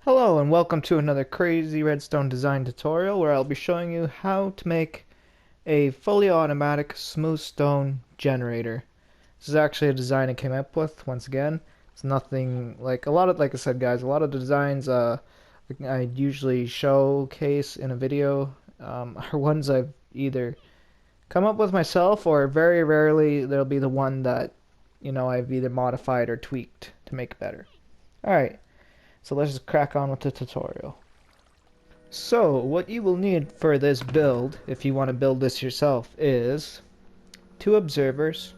Hello and welcome to another crazy redstone design tutorial where I'll be showing you how to make a fully automatic smooth stone generator. This is actually a design I came up with once again. It's nothing like like I said guys, a lot of the designs I usually showcase in a video are ones I've either come up with myself or very rarely there'll be the one that I've either modified or tweaked to make better. Alright. So let's just crack on with the tutorial. So what you will need for this build, if you want to build this yourself, is 2 observers,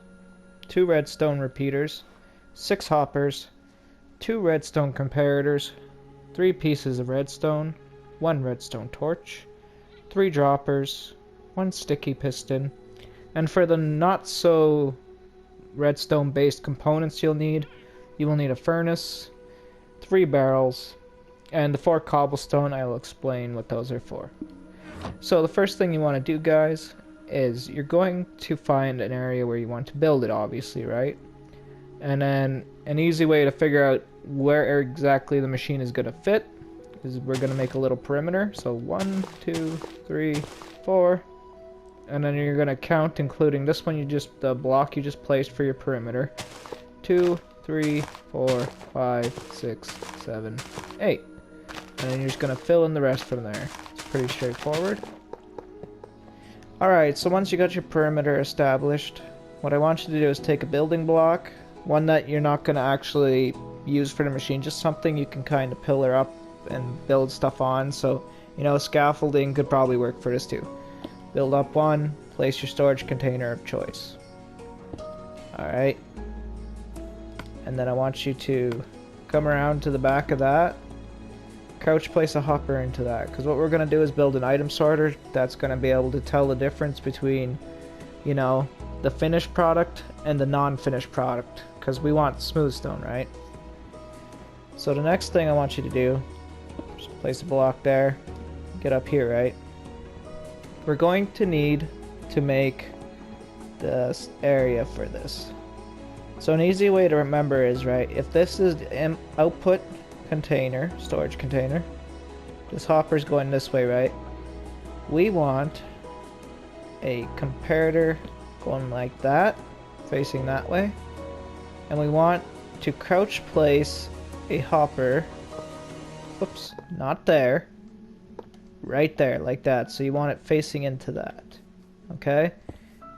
2 redstone repeaters, 6 hoppers, 2 redstone comparators, 3 pieces of redstone, 1 redstone torch, 3 droppers, 1 sticky piston, and for the not so redstone based components you will need a furnace, 3 barrels, and the 4 cobblestone. I'll explain what those are for. So the first thing you want to do, guys, is you're going to find an area where you want to build it, obviously, right? And then an easy way to figure out where exactly the machine is going to fit is we're going to make a little perimeter. So 1, 2, 3, 4, and then you're going to count, including this one, the block you just placed for your perimeter. 2, 3, 4, 5, 6, 7, 8. And then you're just going to fill in the rest from there. It's pretty straightforward. Alright, so once you got your perimeter established, what I want you to do is take a building block, one that you're not going to actually use for the machine, just something you can kind of pillar up and build stuff on. So, scaffolding could probably work for this too. Build up one, place your storage container of choice. Alright. And then I want you to come around to the back of that, crouch place a hopper into that, because what we're going to do is build an item sorter that's going to be able to tell the difference between, the finished product and the non-finished product, because we want smooth stone, right? So the next thing I want you to do, just place a block there, get up here, right? We're going to need to make this area for this. So an easy way to remember is, right, if this is the output container, storage container, this hopper's going this way, right? We want a comparator going like that, facing that way. And we want to crouch place a hopper, whoops, not there, right there, like that. So you want it facing into that, okay?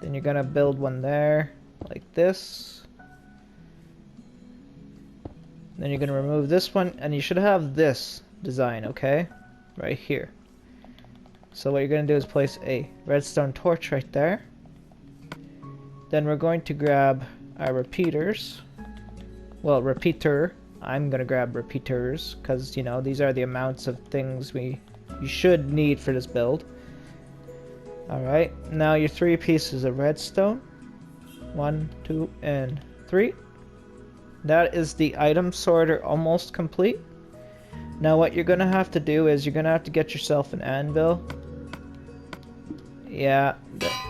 Then you're gonna build one there, like this. Then you're going to remove this one, and you should have this design, okay? Right here. So what you're going to do is place a redstone torch right there. Then we're going to grab our repeaters. Well, repeater. I'm going to grab repeaters, because, these are the amounts of things you should need for this build. Alright, now your 3 pieces of redstone. 1, 2, and 3. That is the item sorter almost complete. Now what you're going to have to do is you're going to have to get yourself an anvil. Yeah,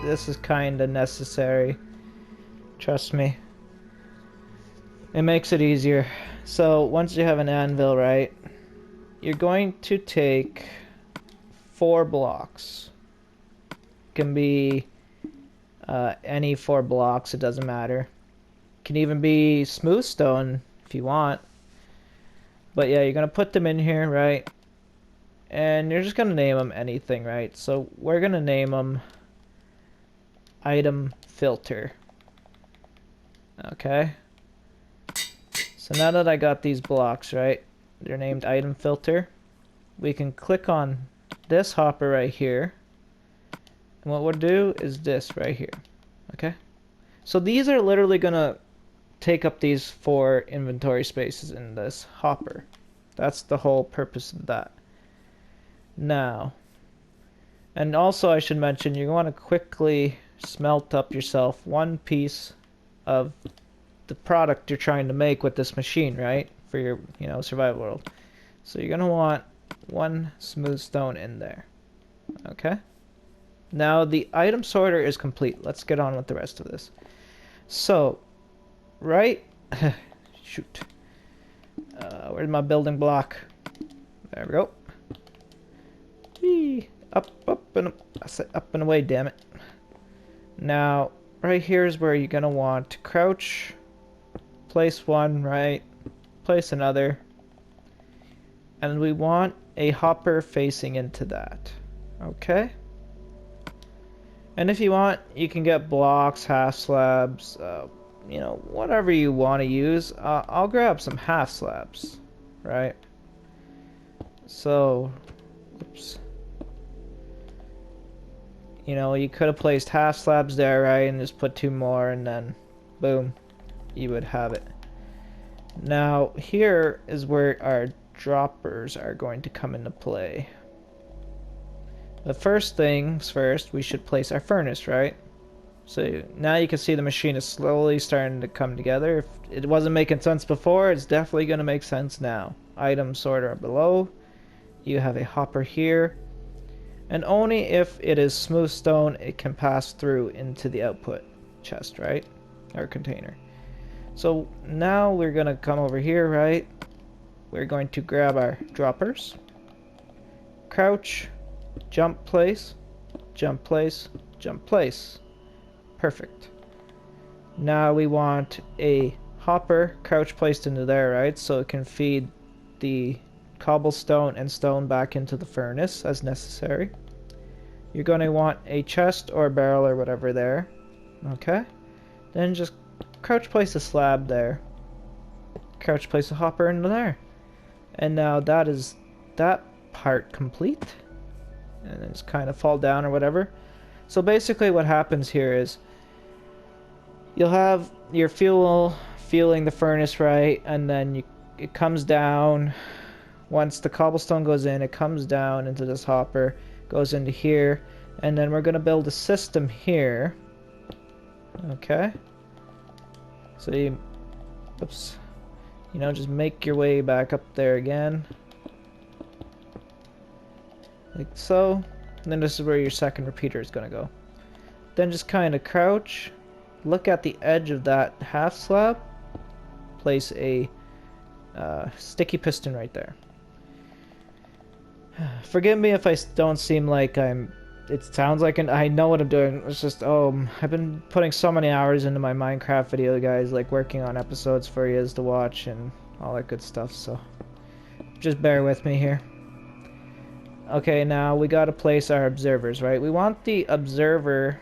this is kind of necessary. Trust me. It makes it easier. So once you have an anvil, right, you're going to take 4 blocks. It can be any 4 blocks, it doesn't matter. Can even be smooth stone if you want. But yeah, you're gonna put them in here, right? And you're just gonna name them anything, right? So we're gonna name them item filter. Okay. So now that I got these blocks, right? They're named item filter. We can click on this hopper right here. And what we'll do is this right here. Okay. So these are literally gonna take up these 4 inventory spaces in this hopper. That's the whole purpose of that. Now, and also I should mention, you want to quickly smelt up yourself 1 piece of the product you're trying to make with this machine, right? For your, survival world. So you're going to want 1 smooth stone in there. Okay? Now the item sorter is complete. Let's get on with the rest of this. So, right? Shoot. Where's my building block? There we go. Whee! Up, I said up and away, damn it. Now, right here is where you're gonna want to crouch, place one, right? Place another. And we want a hopper facing into that. Okay? And if you want, you can get blocks, half slabs, you know, whatever you want to use. I'll grab some half slabs, right? So, oops. You know, you could have placed half slabs there, right? And just put two more, and then, boom, you would have it. Now, here is where our droppers are going to come into play. The first things first, we should place our furnace, right? So now you can see the machine is slowly starting to come together. If it wasn't making sense before, it's definitely going to make sense now. Item sorter below. You have a hopper here. And only if it is smooth stone, it can pass through into the output chest, right? Or container. So now we're going to come over here, right? We're going to grab our droppers. Crouch. Jump place. Jump place. Jump place. Perfect. Now we want a hopper crouch placed into there, right? So it can feed the cobblestone and stone back into the furnace as necessary. You're going to want a chest or a barrel or whatever there. Okay. Then just crouch place a slab there. Crouch place a hopper into there. And now that is that part complete. And then just kind of fall down or whatever. So basically what happens here is you'll have your fueling the furnace, right? And then it comes down. Once the cobblestone goes in, it comes down into this hopper, goes into here, and then we're going to build a system here. Okay. So you, oops, you know, just make your way back up there again. Like so. And then this is where your second repeater is going to go. Then just kind of crouch, look at the edge of that half slab, place a sticky piston right there. Forgive me if I don't seem like it sounds like I know what I'm doing. It's just, I've been putting so many hours into my Minecraft video, guys, like working on episodes for you to watch and all that good stuff, so just bear with me here. Okay, now we gotta place our observers, right? We want the observer,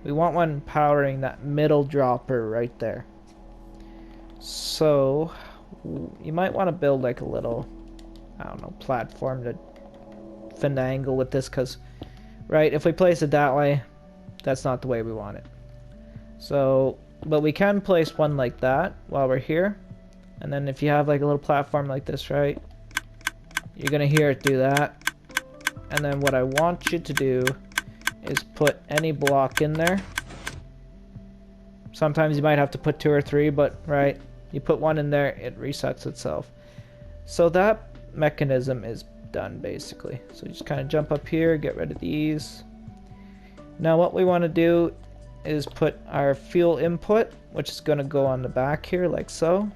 we want one powering that middle dropper right there. So, you might want to build like a little, I don't know, platform to finagle with this, because, right, if we place it that way, that's not the way we want it. So, but we can place one like that while we're here. And then if you have like a little platform like this, right, you're gonna hear it do that. And then what I want you to do is put any block in there. Sometimes you might have to put 2 or 3, but right, you put one in there, it resets itself. So that mechanism is done basically. So you just kind of jump up here, get rid of these. Now what we want to do is put our fuel input, which is going to go on the back here like so.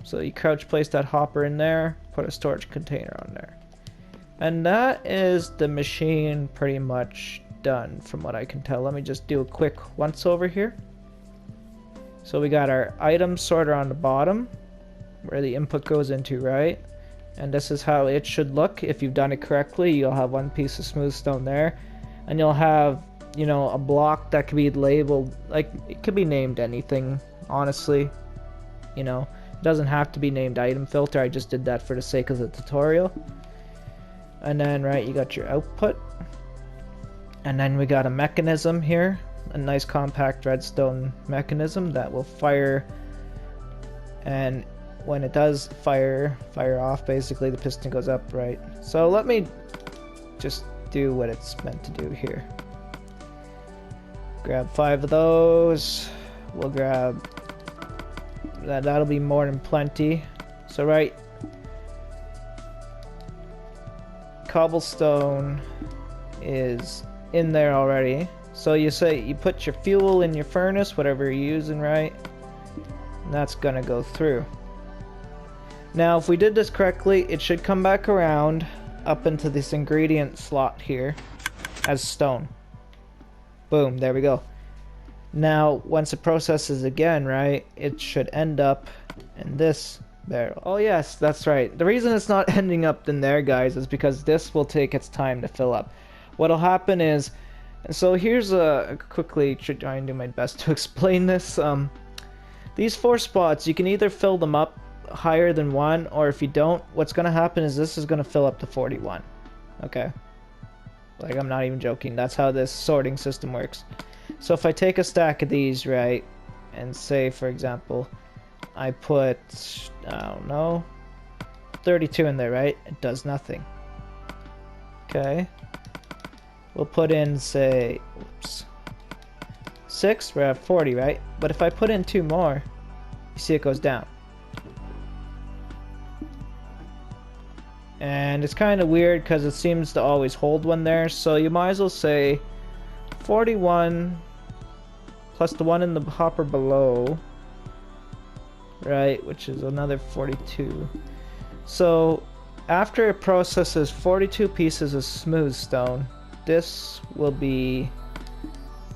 So you crouch place that hopper in there, put a storage container on there. And that is the machine pretty much done from what I can tell. Let me just do a quick once over here. So we got our item sorter on the bottom where the input goes into, right? And this is how it should look. If you've done it correctly, you'll have one piece of smooth stone there. And you'll have, you know, a block that could be labeled, like, it could be named anything, honestly. You know, it doesn't have to be named item filter. I just did that for the sake of the tutorial. And then, right, you got your output. And then we got a mechanism here. A nice compact redstone mechanism that will fire. And when it does fire off, basically the piston goes up, right? So let me just do what it's meant to do here. Grab 5 of those. We'll grab that'll be more than plenty. So right, cobblestone is in there already. So you say you put your fuel in your furnace, whatever you're using, right? And that's gonna go through. Now, if we did this correctly, it should come back around up into this ingredient slot here as stone. Boom, there we go. Now, once it processes again, right, it should end up in this barrel. Oh yes, that's right. The reason it's not ending up in there, guys, is because this will take its time to fill up. What'll happen is, so here's quickly try and do my best to explain this. These 4 spots, you can either fill them up higher than 1, or if you don't, what's gonna happen is this is gonna fill up to 41. Okay, like I'm not even joking. That's how this sorting system works. So if I take a stack of these, right, and say for example I put, I don't know, 32 in there, right, it does nothing. Okay, we'll put in, say, oops, 6, we're at 40, right? But if I put in 2 more, you see it goes down. And it's kind of weird because it seems to always hold one there, so you might as well say 41 plus the one in the hopper below, right, which is another 42. So after it processes 42 pieces of smooth stone, this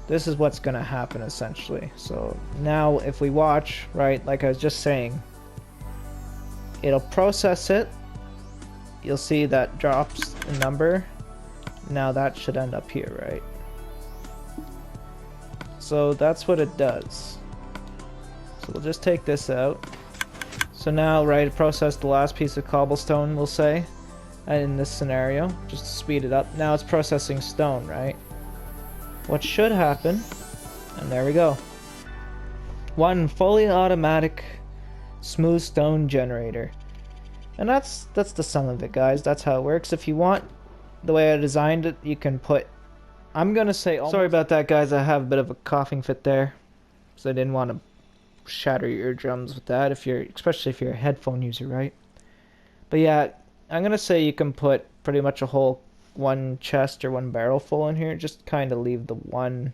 is what's gonna happen essentially. So now if we watch, right, like I was just saying, it'll process it. You'll see that drops the number. Now that should end up here, right? So that's what it does. So we'll just take this out. So now, right, it processed the last piece of cobblestone, we'll say, in this scenario, just to speed it up. Now it's processing stone, right? What should happen, and there we go. One fully automatic smooth stone generator. And that's the sum of it, guys. That's how it works. If you want, the way I designed it, you can put, I'm gonna say, sorry about that, guys. I have a bit of a coughing fit there, so I didn't want to shatter your eardrums with that, especially if you're a headphone user, right? But yeah, I'm gonna say you can put pretty much a whole one chest or one barrel full in here. Just kind of leave the one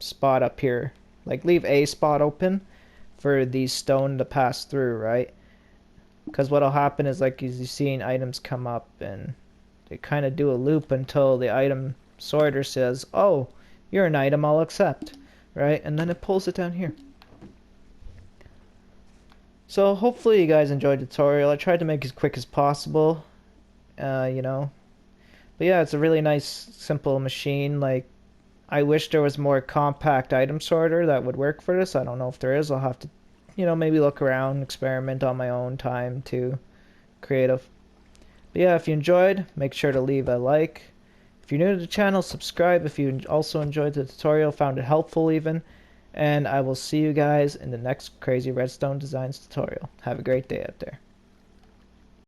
spot up here, like leave a spot open for these stone to pass through, right? Because what'll happen is, like, as you're seeing items come up and they kind of do a loop until the item sorter says, oh, you're an item I'll accept, right? And then it pulls it down here. So hopefully you guys enjoyed the tutorial. I tried to make it as quick as possible, you know. But yeah, it's a really nice, simple machine. Like, I wish there was more compact item sorter that would work for this. I don't know if there is. I'll have to, you know, maybe look around, experiment on my own time too. Creative. But yeah, if you enjoyed, make sure to leave a like. If you're new to the channel, subscribe if you also enjoyed the tutorial, found it helpful even. And I will see you guys in the next Crazy Redstone Designs tutorial. Have a great day out there.